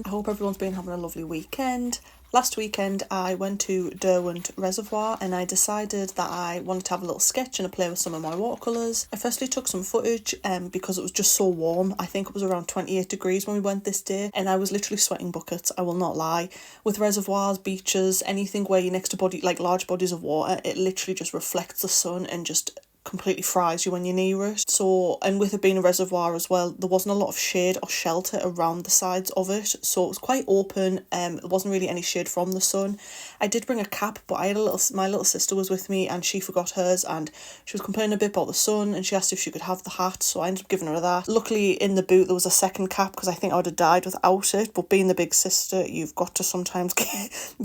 I hope everyone's been having a lovely weekend. Last weekend I went to Derwent Reservoir and I decided that I wanted to have a little sketch and a play with some of my watercolours. I firstly took some footage because it was just so warm. I think it was around 28 degrees when we went this day and I was literally sweating buckets, I will not lie. With reservoirs, beaches, anything where you're next to large bodies of water, it literally just reflects the sun and just completely fries you when you're near it. So, and with it being a reservoir as well, there wasn't a lot of shade or shelter around the sides of it, so it was quite open. There wasn't really any shade from the sun. I did bring a cap, but I had my little sister was with me and she forgot hers and she was complaining a bit about the sun and she asked if she could have the hat, so I ended up giving her that. Luckily in the boot there was a second cap because I think I would have died without it, but being the big sister, you've got to sometimes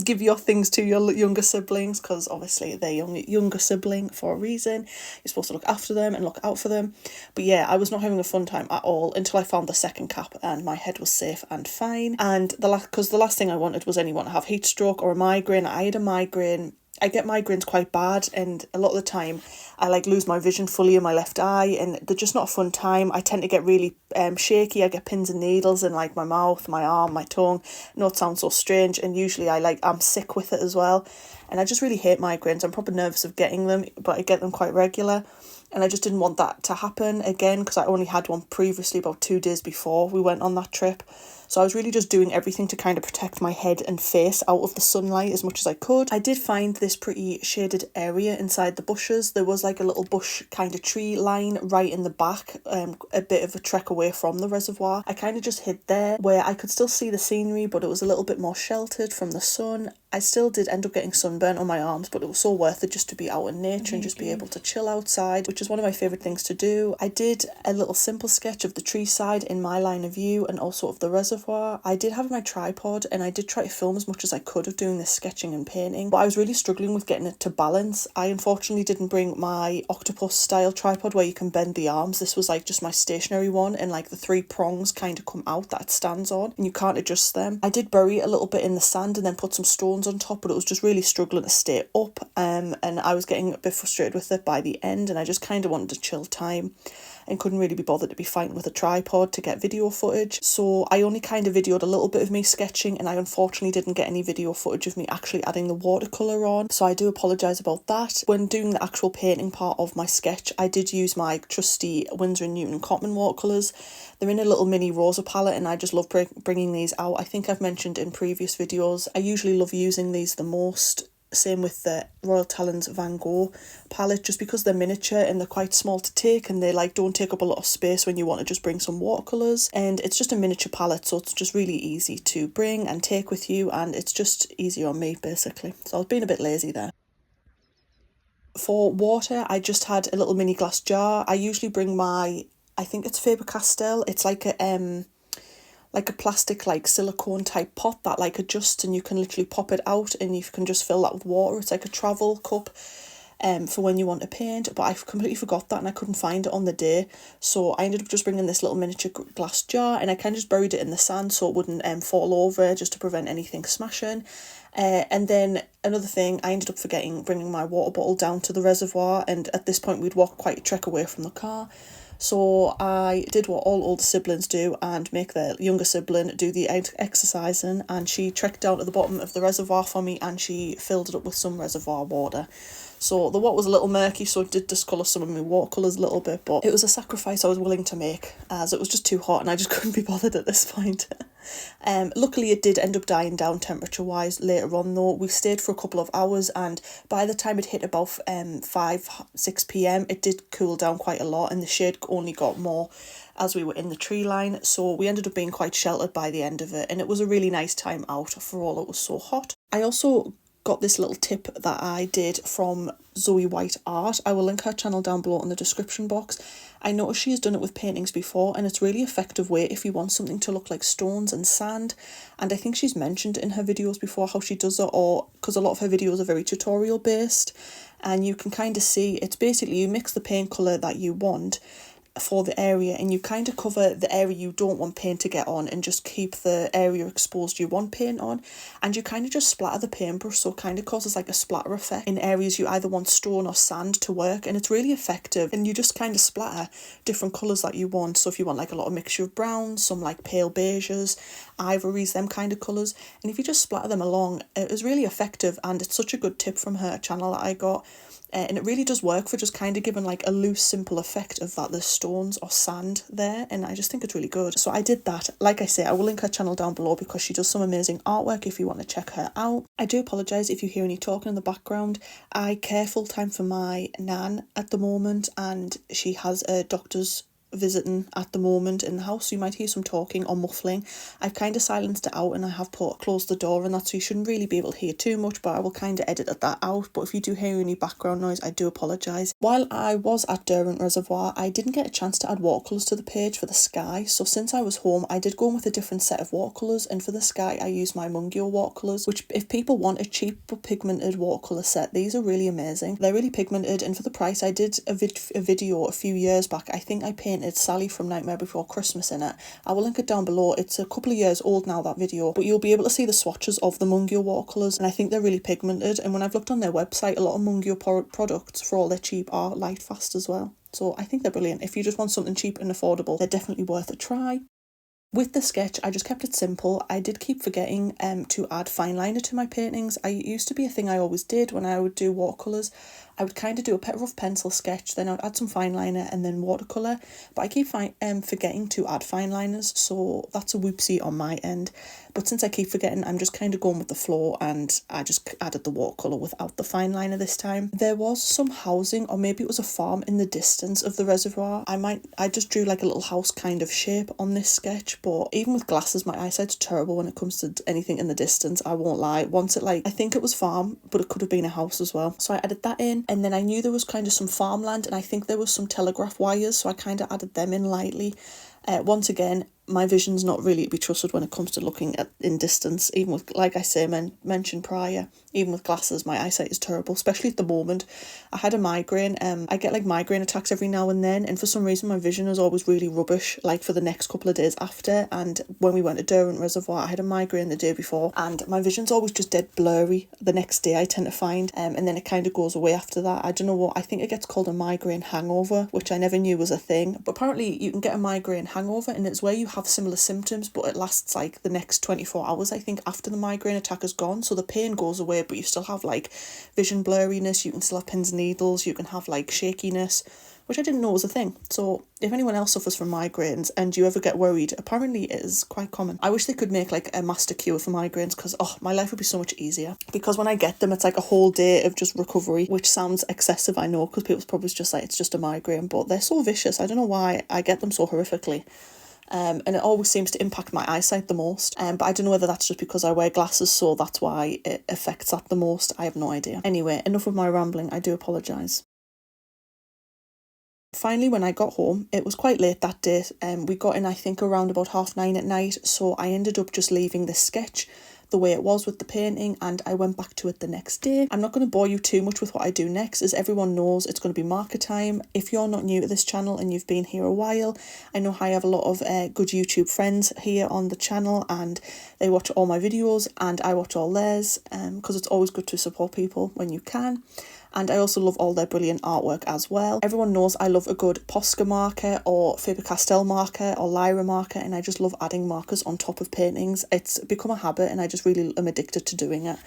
give your things to your younger siblings because obviously they're younger sibling for a reason. You're supposed to look after them and look out for them. But yeah, I was not having a fun time at all until I found the second cap and my head was safe and fine. And the last thing I wanted was anyone to have heat stroke or a migraine. I had a migraine. I get migraines quite bad and a lot of the time I lose my vision fully in my left eye and they're just not a fun time. I tend to get really shaky. I get pins and needles in my mouth, my arm, my tongue. I know it sounds so strange and usually I'm sick with it as well. And I just really hate migraines. I'm probably nervous of getting them, but I get them quite regular. And I just didn't want that to happen again because I only had one previously about 2 days before we went on that trip. So I was really just doing everything to kind of protect my head and face out of the sunlight as much as I could. I did find this pretty shaded area inside the bushes. There was a little bush kind of tree line right in the back, a bit of a trek away from the reservoir. I kind of just hid there where I could still see the scenery, but it was a little bit more sheltered from the sun. I still did end up getting sunburn on my arms, but it was so worth it just to be out in nature and just be able to chill outside, which is one of my favourite things to do. I did a little simple sketch of the tree side in my line of view and also of the reservoir. I did have my tripod and I did try to film as much as I could of doing this sketching and painting, but I was really struggling with getting it to balance. I unfortunately didn't bring my octopus style tripod where you can bend the arms. This was just my stationary one and the 3 prongs kind of come out that it stands on and you can't adjust them. I did bury it a little bit in the sand and then put some stones on top, but it was just really struggling to stay up and I was getting a bit frustrated with it by the end and I just kind of wanted a chill time and couldn't really be bothered to be fighting with a tripod to get video footage. So I only kind of videoed a little bit of me sketching and I unfortunately didn't get any video footage of me actually adding the watercolour on. So I do apologise about that. When doing the actual painting part of my sketch, I did use my trusty Winsor&Newton Cotton watercolours. They're in a little mini rosa palette and I just love bringing these out. I think I've mentioned in previous videos, I usually love using these the most. Same with the Royal Talens Van Gogh palette, just because they're miniature and they're quite small to take and they don't take up a lot of space when you want to just bring some watercolours, and it's just a miniature palette, so it's just really easy to bring and take with you and it's just easy on me basically. So I was being a bit lazy there. For water, I just had a little mini glass jar. I usually bring I think it's Faber-Castell. It's like a plastic silicone type pot that adjusts and you can literally pop it out and you can just fill that with water. It's like a travel cup for when you want to paint, but I completely forgot that and I couldn't find it on the day, so I ended up just bringing this little miniature glass jar and I kind of just buried it in the sand so it wouldn't fall over, just to prevent anything smashing. And then another thing, I ended up bringing my water bottle down to the reservoir, and at this point we'd walked quite a trek away from the car. So I did what all older siblings do and make their younger sibling do the exercising, and she trekked down to the bottom of the reservoir for me and she filled it up with some reservoir water. So the water was a little murky, so it did discolour some of my watercolours a little bit, but it was a sacrifice I was willing to make as it was just too hot and I just couldn't be bothered at this point. Luckily it did end up dying down temperature wise later on though. We stayed for a couple of hours and by the time it hit about 5-6 p.m. it did cool down quite a lot and the shade only got more as we were in the tree line, so we ended up being quite sheltered by the end of it and it was a really nice time out for all it was so hot. I also got this little tip that I did from Zoe White Art. I will link her channel down below in the description box. I noticed she has done it with paintings before and it's really effective way if you want something to look like stones and sand, and I think she's mentioned in her videos before how she does it, or because a lot of her videos are very tutorial based and you can kind of see it's basically you mix the paint colour that you want for the area, and you kind of cover the area you don't want paint to get on and just keep the area exposed you want paint on, and you kind of just splatter the paintbrush, so it kind of causes like a splatter effect in areas you either want stone or sand to work, and it's really effective. And you just kind of splatter different colours that you want. So if you want like a lot of mixture of browns, some like pale beiges, ivories, them kind of colours, and if you just splatter them along, it was really effective. And it's such a good tip from her channel that I got. And it really does work for just kind of giving like a loose, simple effect of that there's stones or sand there, and I just think it's really good. So I did that. Like I say, I will link her channel down below because she does some amazing artwork if you want to check her out. I do apologise if you hear any talking in the background. I care full time for my nan at the moment, and she has a doctor's visiting at the moment in the house, so you might hear some talking or muffling. I've kind of silenced it out, and I have closed the door and that, so you shouldn't really be able to hear too much, but I will kind of edit that out. But if you do hear any background noise, I do apologise. While I was at Derwent Reservoir, I didn't get a chance to add watercolours to the page for the sky, so since I was home I did go in with a different set of watercolours, and for the sky I used my Mungyo watercolours, which if people want a cheap but pigmented watercolour set, these are really amazing. They're really pigmented, and for the price, I did a video a few years back. I think I painted Sally from Nightmare Before Christmas in it. I will link it down below. It's a couple of years old now, that video, but you'll be able to see the swatches of the Mungyo watercolours, and I think they're really pigmented. And when I've looked on their website, a lot of Mungyo products, for all they're cheap, are light fast as well. So I think they're brilliant. If you just want something cheap and affordable, they're definitely worth a try. With the sketch, I just kept it simple. I did keep forgetting to add fine liner to my paintings. I used to be a thing I always did when I would do watercolours. I would kind of do a rough pencil sketch, then I would add some fine liner and then watercolour. But I keep forgetting to add fine liners, so that's a whoopsie on my end. But since I keep forgetting, I'm just kind of going with the flow, and I just added the watercolour without the fine liner this time. There was some housing, or maybe it was a farm in the distance of the reservoir. I just drew like a little house kind of shape on this sketch, but even with glasses, my eyesight's terrible when it comes to anything in the distance, I won't lie. I think it was farm, but it could have been a house as well. So I added that in, and then I knew there was kind of some farmland, and I think there was some telegraph wires, so I kind of added them in lightly. Once again, my vision's not really to be trusted when it comes to looking at in distance. Even with, like I say, mentioned prior, even with glasses, my eyesight is terrible, especially at the moment. I had a migraine. I get like migraine attacks every now and then, and for some reason my vision is always really rubbish, like for the next couple of days after. And when we went to Derwent Reservoir, I had a migraine the day before, and my vision's always just dead blurry the next day, I tend to find, and then it kind of goes away after that. I don't know what, I think it gets called a migraine hangover, which I never knew was a thing. But apparently you can get a migraine hangover, and it's where you have similar symptoms, but it lasts like the next 24 hours, I think, after the migraine attack is gone. So the pain goes away, but you still have like vision blurriness, you can still have pins and needles, you can have like shakiness, which I didn't know was a thing. So if anyone else suffers from migraines and you ever get worried, apparently it is quite common. I wish they could make like a master cure for migraines, because my life would be so much easier. Because when I get them, it's like a whole day of just recovery, which sounds excessive, I know, because people's probably just like, it's just a migraine, but they're so vicious. I don't know why I get them so horrifically. And it always seems to impact my eyesight the most. But I don't know whether that's just because I wear glasses, so that's why it affects that the most. I have no idea. Anyway, enough of my rambling. I do apologise. Finally, when I got home, it was quite late that day. We got in, I think, around about 9:30 at night, so I ended up just leaving this sketch the way it was with the painting, and I went back to it the next day. I'm not going to bore you too much with what I do next, as everyone knows it's going to be market time. If you're not new to this channel and you've been here a while, I know I have a lot of good YouTube friends here on the channel, and they watch all my videos and I watch all theirs, because it's always good to support people when you can. And I also love all their brilliant artwork as well. Everyone knows I love a good Posca marker or Faber-Castell marker or Lyra marker, and I just love adding markers on top of paintings. It's become a habit, and I just really am addicted to doing it.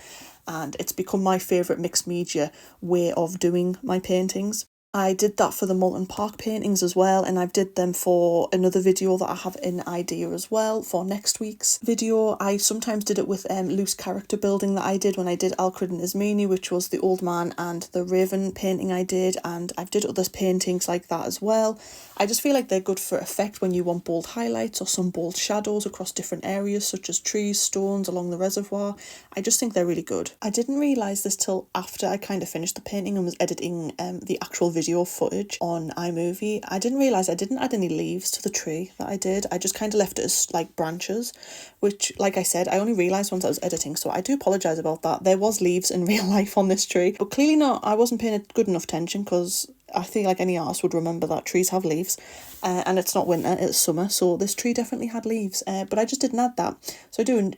And it's become my favourite mixed media way of doing my paintings. I did that for the Malton Park paintings as well, and I've did them for another video that I have in idea as well for next week's video. I sometimes did it with loose character building that I did when I did Alfred and Ismene, which was the old man and the raven painting I did, and I've did other paintings like that as well. I just feel like they're good for effect when you want bold highlights or some bold shadows across different areas, such as trees, stones along the reservoir. I just think they're really good. I didn't realise this till after I kind of finished the painting and was editing the actual video footage on iMovie. I didn't realise I didn't add any leaves to the tree that I did. I just kind of left it as like branches, which, like I said, I only realised once I was editing, so I do apologise about that. There was leaves in real life on this tree, but clearly not. I wasn't paying good enough attention, because I think like any artist would remember that trees have leaves, and it's not winter, it's summer, so this tree definitely had leaves, but I just didn't add that, so I do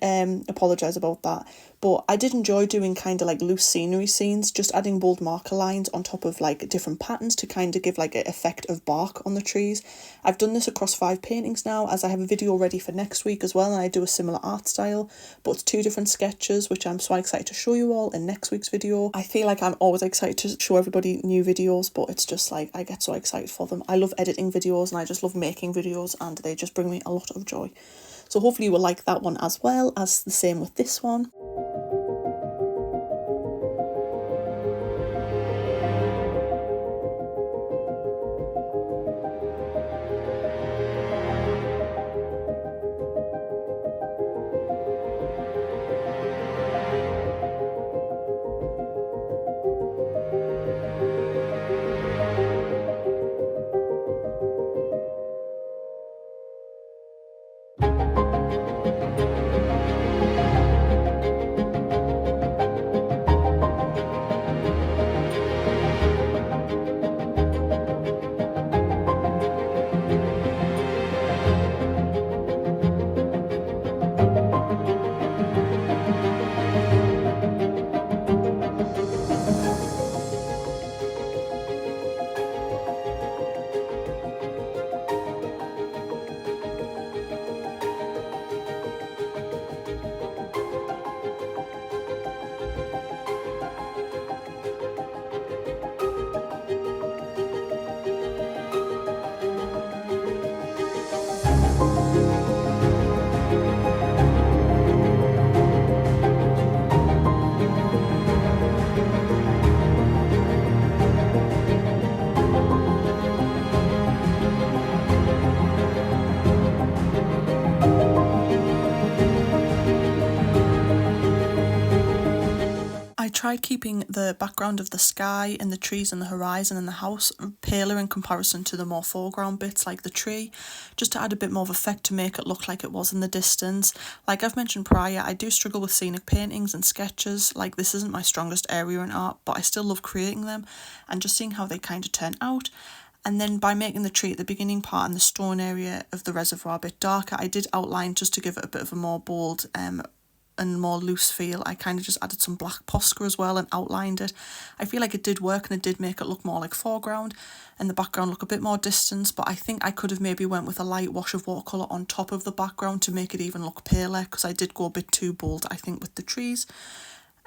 apologise about that. But I did enjoy doing kind of like loose scenery scenes, just adding bold marker lines on top of like different patterns to kind of give like an effect of bark on the trees. I've done this across 5 paintings now, as I have a video ready for next week as well, and I do a similar art style, but it's 2 different sketches, which I'm so excited to show you all in next week's video. I feel like I'm always excited to show everybody new videos, but it's just like I get so excited for them. I love editing videos and I just love making videos, and they just bring me a lot of joy. So hopefully you will like that one as well, as the same with this one. I tried keeping the background of the sky and the trees and the horizon and the house paler in comparison to the more foreground bits like the tree, just to add a bit more of effect to make it look like it was in the distance. Like I've mentioned prior, I do struggle with scenic paintings and sketches, like this isn't my strongest area in art, but I still love creating them and just seeing how they kind of turn out. And then by making the tree at the beginning part and the stone area of the reservoir a bit darker, I did outline just to give it a bit of a more bold and more loose feel. I kind of just added some black posca as well and outlined it. I feel like it did work and it did make it look more like foreground and the background look a bit more distant, but I think I could have maybe went with a light wash of watercolour on top of the background to make it even look paler, because I did go a bit too bold I think with the trees.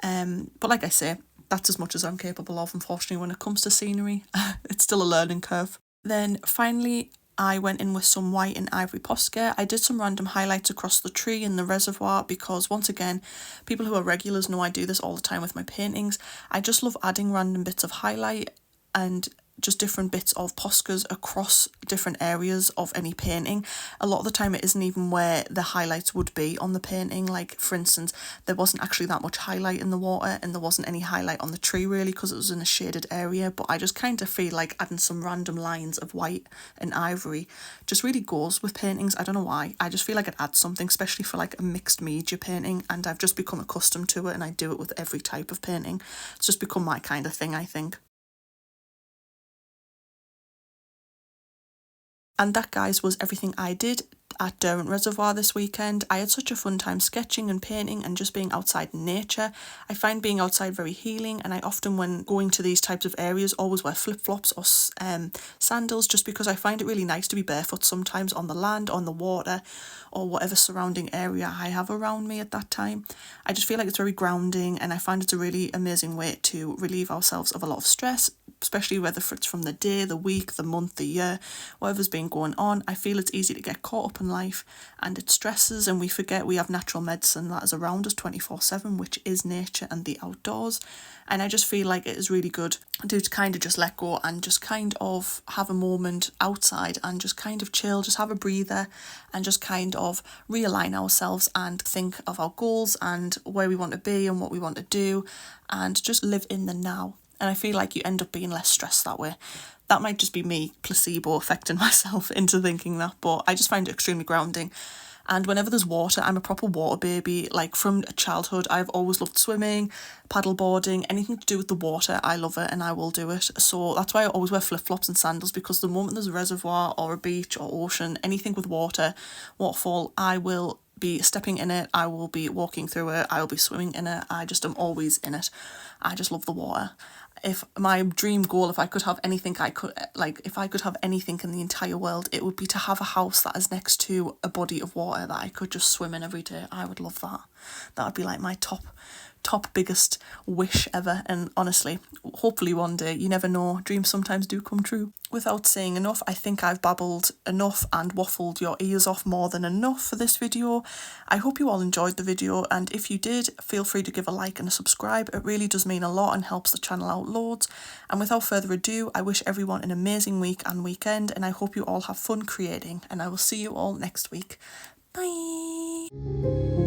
But like I say, that's as much as I'm capable of, unfortunately, when it comes to scenery. It's still a learning curve. Then finally I went in with some white and ivory posca. I did some random highlights across the tree and the reservoir because, once again, people who are regulars know I do this all the time with my paintings. I just love adding random bits of highlight and just different bits of poscas across different areas of any painting. A lot of the time it isn't even where the highlights would be on the painting. Like, for instance, there wasn't actually that much highlight in the water and there wasn't any highlight on the tree really because it was in a shaded area, but I just kind of feel like adding some random lines of white and ivory just really goes with paintings. I don't know why, I just feel like it adds something, especially for like a mixed media painting, and I've just become accustomed to it and I do it with every type of painting. It's just become my kind of thing, I think. And that, guys, was everything I did at Derwent Reservoir this weekend. I had such a fun time sketching and painting and just being outside in nature. I find being outside very healing, and I often, when going to these types of areas, always wear flip-flops or sandals, just because I find it really nice to be barefoot sometimes on the land, on the water, or whatever surrounding area I have around me at that time. I just feel like it's very grounding, and I find it's a really amazing way to relieve ourselves of a lot of stress, especially whether it's from the day, the week, the month, the year, whatever's been going on. I feel it's easy to get caught up in life and it stresses, and we forget we have natural medicine that is around us 24/7, which is nature and the outdoors. And I just feel like it is really good to kind of just let go and just kind of have a moment outside and just kind of chill, just have a breather and just kind of realign ourselves and think of our goals and where we want to be and what we want to do, and just live in the now. And I feel like you end up being less stressed that way. That might just be me placebo affecting myself into thinking that, but I just find it extremely grounding. And whenever there's water, I'm a proper water baby. Like from childhood, I've always loved swimming, paddleboarding, anything to do with the water. I love it and I will do it. So that's why I always wear flip-flops and sandals, because the moment there's a reservoir or a beach or ocean, anything with water, waterfall, I will be stepping in it, I will be walking through it, I will be swimming in it. I just am always in it. I just love the water. If my dream goal, if I could have anything, if I could have anything in the entire world, it would be to have a house that is next to a body of water that I could just swim in every day. I would love that. That would be like my top biggest wish ever. And honestly, hopefully one day, you never know, dreams sometimes do come true. Without saying enough, I think I've babbled enough and waffled your ears off more than enough for this video. I hope you all enjoyed the video, and if you did, feel free to give a like and a subscribe. It really does mean a lot and helps the channel out loads. And without further ado, I wish everyone an amazing week and weekend, and I hope you all have fun creating, and I will see you all next week. Bye!